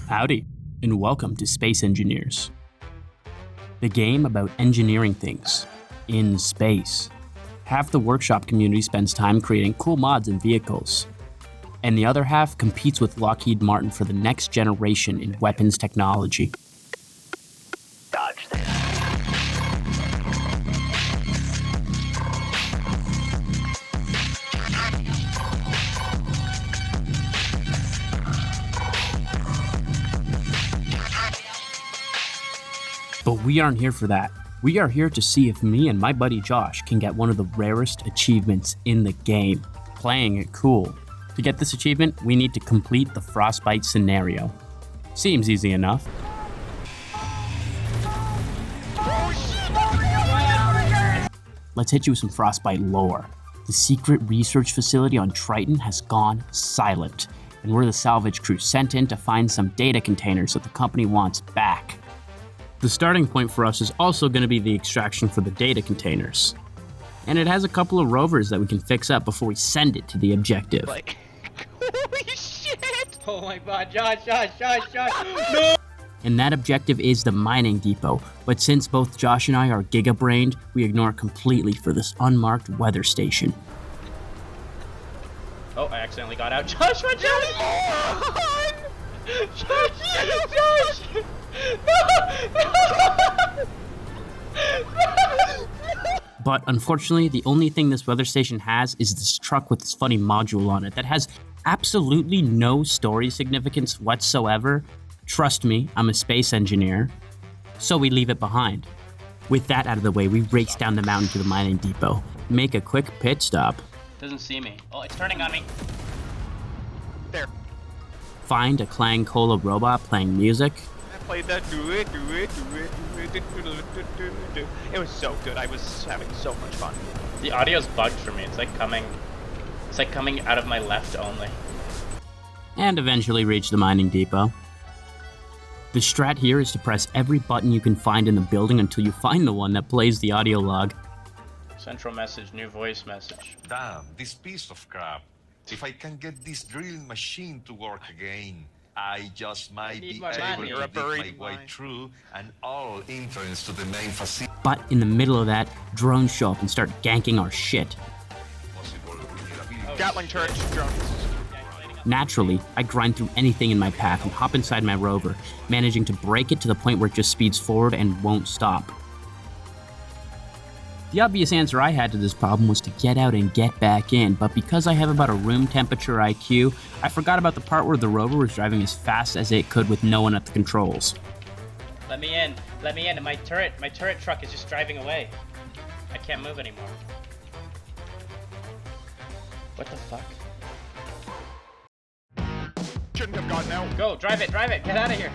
Howdy, and welcome to Space Engineers, the game about engineering things in space. Half the workshop community spends time creating cool mods and vehicles, and the other half competes with Lockheed Martin for the next generation in weapons technology. Dodge this. But we aren't here for that. We are here to see if me and my buddy Josh can get one of the rarest achievements in the game, playing it cool. To get this achievement, we need to complete the Frostbite scenario. Seems easy enough. Let's hit you with some Frostbite lore. The secret research facility on Triton has gone silent, and we're the salvage crew sent in to find some data containers that the company wants back. The starting point for us is also going to be the extraction for the data containers. And it has a couple of rovers that we can fix up before we send it to the objective. Like, holy shit! Oh my god, Josh, no! And that objective is the mining depot, but since both Josh and I are giga-brained, we ignore it completely for this unmarked weather station. Oh, I accidentally got out. Josh, watch out! Josh! No! But unfortunately, the only thing this weather station has is this truck with this funny module on it that has absolutely no story significance whatsoever. Trust me, I'm a space engineer, so we leave it behind. With that out of the way, we race down the mountain to the mining depot, make a quick pit stop, Doesn't see me. Oh, it's turning on me. There. find a Clang Cola robot playing music, I played that. Do it. It was so good. I was having so much fun. The audio's bugged for me. It's like coming out of my left only. and eventually reach the mining depot. The strat here is to press every button you can find in the building until you find the one that plays the audio log. Central message, new voice message. Damn, this piece of crap. If I can get this drilling machine to work again, I just might need be my able money. You're a to dig my buried way mine. through an all entrance to the main facility. But in the middle of that, drones show up and start ganking our shit. Gatling turret drone. Naturally, I grind through anything in my path and hop inside my rover, managing to break it to the point where it just speeds forward and won't stop. The obvious answer I had to this problem was to get out and get back in, but because I have about a room temperature IQ, I forgot about the part where the rover was driving as fast as it could with no one at the controls. Let me in, and my turret truck is just driving away. I can't move anymore. What the fuck? Shouldn't have gotten out. Go, drive it, get out of here.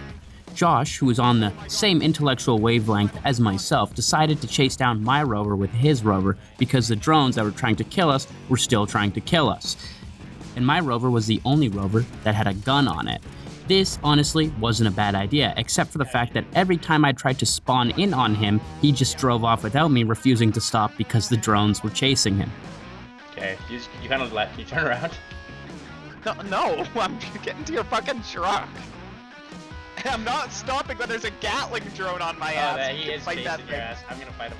Josh, who was on the same intellectual wavelength as myself, decided to chase down my rover with his rover because the drones that were trying to kill us were still trying to kill us. And my rover was the only rover that had a gun on it. This, honestly, wasn't a bad idea, except for the fact that every time I tried to spawn in on him, he just drove off without me, refusing to stop because the drones were chasing him. Okay, you kind of you turn around. No, I'm getting to your fucking truck. I'm not stopping when there's a Gatling drone on my ass. That he You is fight chasing that your thing. ass. I'm gonna fight him.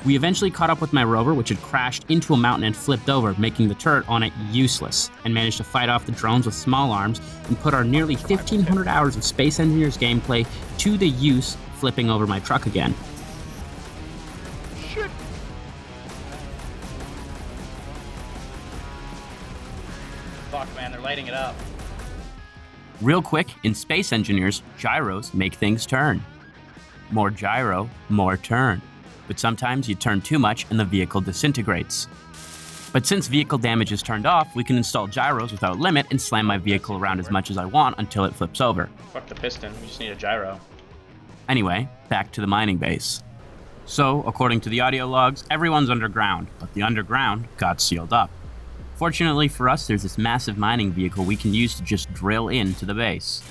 We eventually caught up with my rover, which had crashed into a mountain and flipped over, making the turret on it useless, and managed to fight off the drones with small arms and put our nearly 1,500 hours of Space Engineers gameplay to the use, flipping over my truck again. Shit. Fuck, man, they're lighting it up. Real quick, in Space Engineers, gyros make things turn. More gyro, more turn. But sometimes you turn too much and the vehicle disintegrates. But since vehicle damage is turned off, we can install gyros without limit and slam my vehicle around as much as I want until it flips over. Fuck the piston. We just need a gyro. Anyway, back to the mining base. So, according to the audio logs, everyone's underground, but the underground got sealed up. Fortunately for us, there's this massive mining vehicle we can use to just drill into the base.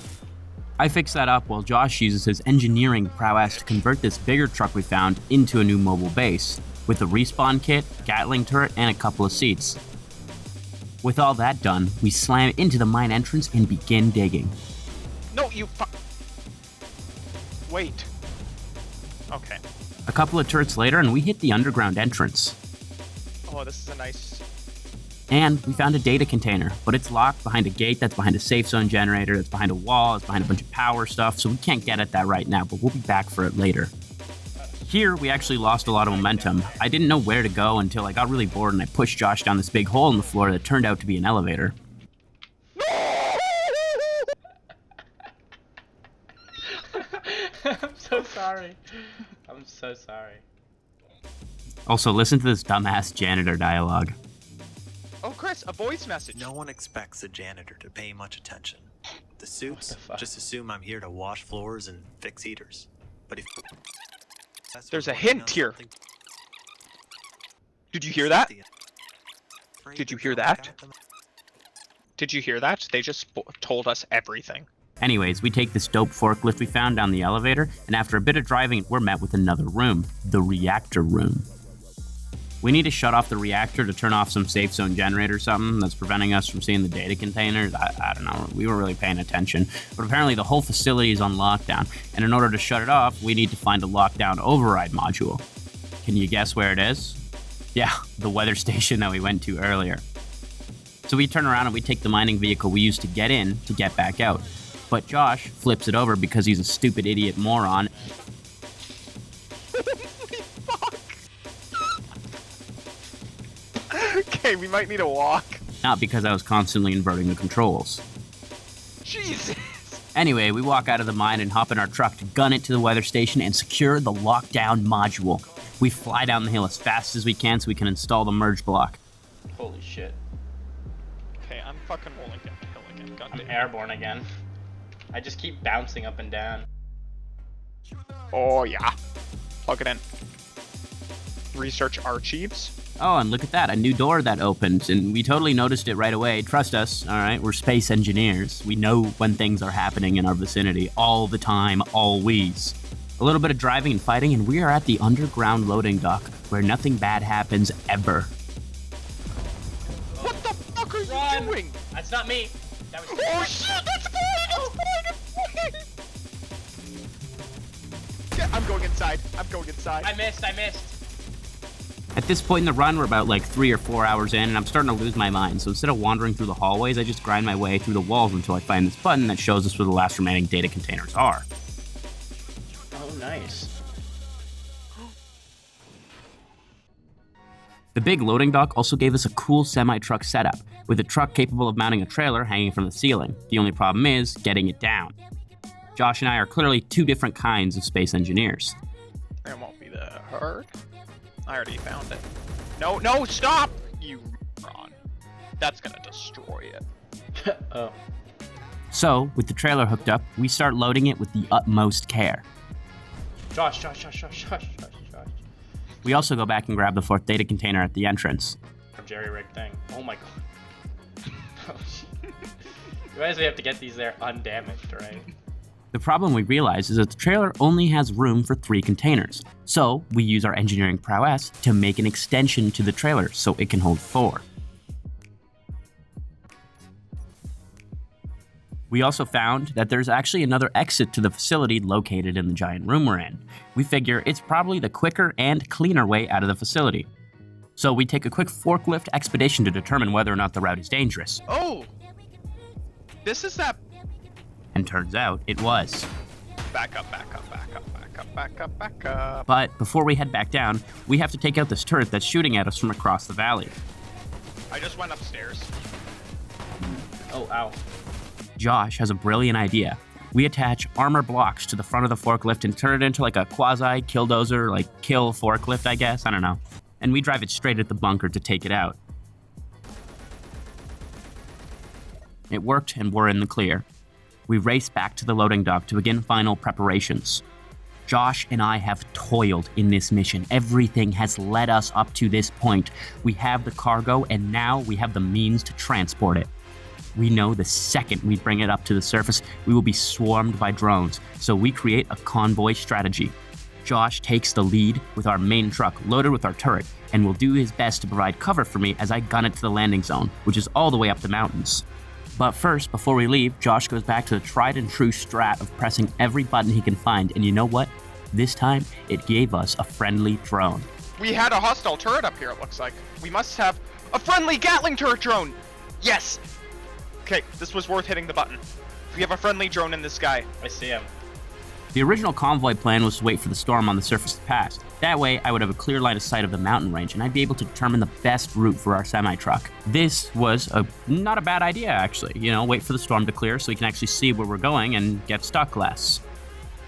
I fix that up while Josh uses his engineering prowess to convert this bigger truck we found into a new mobile base, with a respawn kit, Gatling turret, and a couple of seats. With all that done, we slam into the mine entrance and begin digging. No, you Wait. Okay. A couple of turrets later, and we hit the underground entrance. Oh, this is a nice... And we found a data container, but it's locked behind a gate that's behind a safe zone generator, that's behind a wall, it's behind a bunch of power stuff, so we can't get at that right now, but we'll be back for it later. Here, we actually lost a lot of momentum. I didn't know where to go until I got really bored and I pushed Josh down this big hole in the floor that turned out to be an elevator. I'm so sorry. I'm so sorry. Also, listen to this dumbass janitor dialogue. Oh, Chris, a voice message. No one expects a janitor to pay much attention. The suits fuck? just assume I'm here to wash floors and fix heaters. But if There's a hint here. Did you hear that? Did you hear that? Did you hear that? They just told us everything. Anyways, we take this dope forklift we found down the elevator, and after a bit of driving, we're met with another room, the reactor room. We need to shut off the reactor to turn off some safe zone generator or something that's preventing us from seeing the data containers. I don't know, we weren't really paying attention. But apparently the whole facility is on lockdown, and in order to shut it off, we need to find a lockdown override module. Can you guess where it is? Yeah, the weather station that we went to earlier. So we turn around and we take the mining vehicle we used to get in to get back out. But Josh flips it over because he's a stupid idiot moron. Okay, we might need a walk. Not because I was constantly inverting the controls. Jesus. Anyway, we walk out of the mine and hop in our truck to gun it to the weather station and secure the lockdown module. We fly down the hill as fast as we can so we can install the merge block. Holy shit. Okay, I'm fucking rolling down the hill again. God I'm damn. airborne again. I just keep bouncing up and down. Oh, yeah. Plug it in. Research archives. Oh, and look at that, a new door that opens, and we totally noticed it right away. Trust us, all right? We're space engineers. We know when things are happening in our vicinity all the time, always. A little bit of driving and fighting, and we are at the underground loading dock, where nothing bad happens ever. What the fuck are Run! you doing? That's not me. That was Oh shit, that's flying! It's flying! Yeah, I'm going inside. I'm going inside. I missed. At this point in the run, we're about like 3 or 4 hours in, and I'm starting to lose my mind. So instead of wandering through the hallways, I just grind my way through the walls until I find this button that shows us where the last remaining data containers are. Oh, nice. The big loading dock also gave us a cool semi-truck setup, with a truck capable of mounting a trailer hanging from the ceiling. The only problem is getting it down. Josh and I are clearly two different kinds of space engineers. It won't be that hard. I already found it. No, stop! You moron. That's gonna destroy it. Oh. So, with the trailer hooked up, we start loading it with the utmost care. Josh. We also go back and grab the fourth data container at the entrance. Jerry-rigged thing. Oh my god. Oh, shit. You guys have to get these there undamaged, right? The problem we realize is that the trailer only has room for 3 containers. So, we use our engineering prowess to make an extension to the trailer so it can hold 4. We also found that there's actually another exit to the facility located in the giant room we're in. We figure it's probably the quicker and cleaner way out of the facility. So we take a quick forklift expedition to determine whether or not the route is dangerous. Oh! This is that... And turns out it was. Back up. But before we head back down, we have to take out this turret that's shooting at us from across the valley. I just went upstairs. Oh, ow. Josh has a brilliant idea. We attach armor blocks to the front of the forklift and turn it into like a quasi-killdozer, like kill forklift, I guess, I don't know. And we drive it straight at the bunker to take it out. It worked and we're in the clear. We race back to the loading dock to begin final preparations. Josh and I have toiled in this mission. Everything has led us up to this point. We have the cargo and now we have the means to transport it. We know the second we bring it up to the surface, we will be swarmed by drones, so we create a convoy strategy. Josh takes the lead with our main truck loaded with our turret and will do his best to provide cover for me as I gun it to the landing zone, which is all the way up the mountains. But first, before we leave, Josh goes back to the tried and true strat of pressing every button he can find, and you know what? This time, it gave us a friendly drone. We had a hostile turret up here, it looks like. We must have a friendly Gatling turret drone! Yes! Okay, this was worth hitting the button. We have a friendly drone in the sky. I see him. The original convoy plan was to wait for the storm on the surface to pass. That way, I would have a clear line of sight of the mountain range, and I'd be able to determine the best route for our semi-truck. This was not a bad idea, actually. You know, wait for the storm to clear so we can actually see where we're going and get stuck less.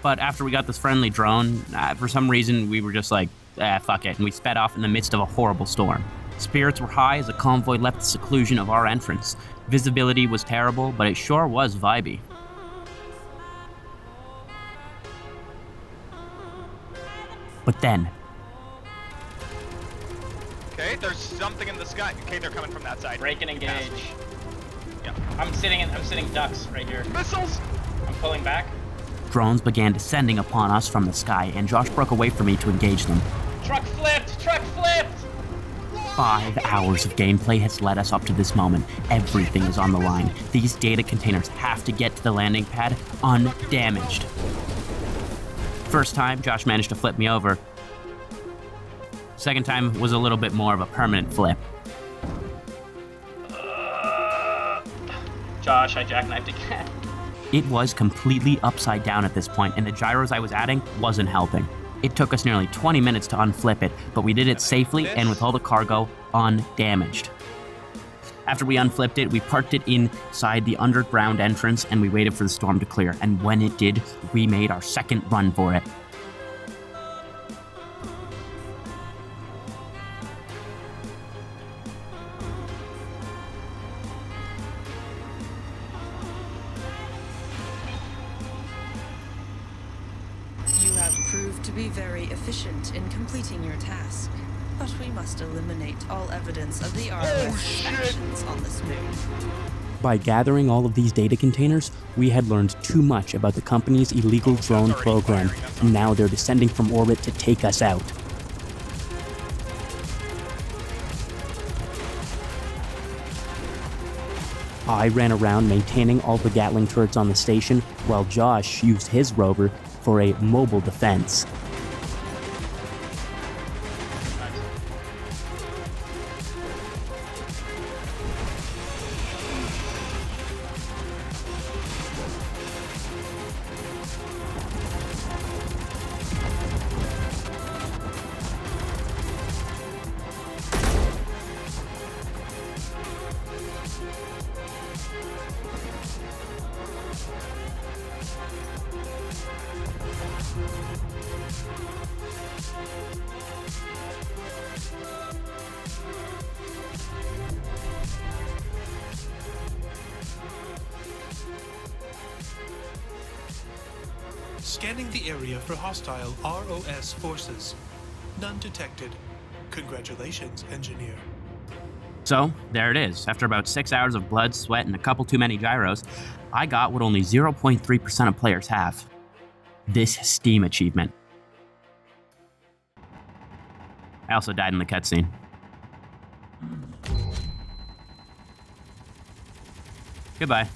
But after we got this friendly drone, for some reason, we were just like, fuck it, and we sped off in the midst of a horrible storm. Spirits were high as the convoy left the seclusion of our entrance. Visibility was terrible, but it sure was vibey. But then, Okay, there's something in the sky. Okay, they're coming from that side. Break and engage. Yeah. I'm sitting ducks right here. Missiles! I'm pulling back. drones began descending upon us from the sky, and Josh broke away from me to engage them. Truck flipped! Truck flipped! 5 hours of gameplay has led us up to this moment. Everything is on the line. These data containers have to get to the landing pad undamaged. First time, Josh managed to flip me over. Second time was a little bit more of a permanent flip. Josh, I jackknifed again. It was completely upside down at this point, and the gyros I was adding wasn't helping. It took us nearly 20 minutes to unflip it, but we did it safely and with all the cargo undamaged. After we unflipped it, we parked it inside the underground entrance and we waited for the storm to clear. And when it did, we made our second run for it. You have proved to be very efficient in completing your task, but we must eliminate all evidence of the ROS actions on this moon. By gathering all of these data containers, we had learned too much about the company's illegal drone program, and now they're descending from orbit to take us out. I ran around maintaining all the Gatling turrets on the station, while Josh used his rover for a mobile defense. Scanning the area for hostile ROS forces. None detected. Congratulations, engineer. So, there it is. After about 6 hours of blood, sweat, and a couple too many gyros, I got what only 0.3% of players have. This Steam achievement. I also died in the cutscene. Goodbye.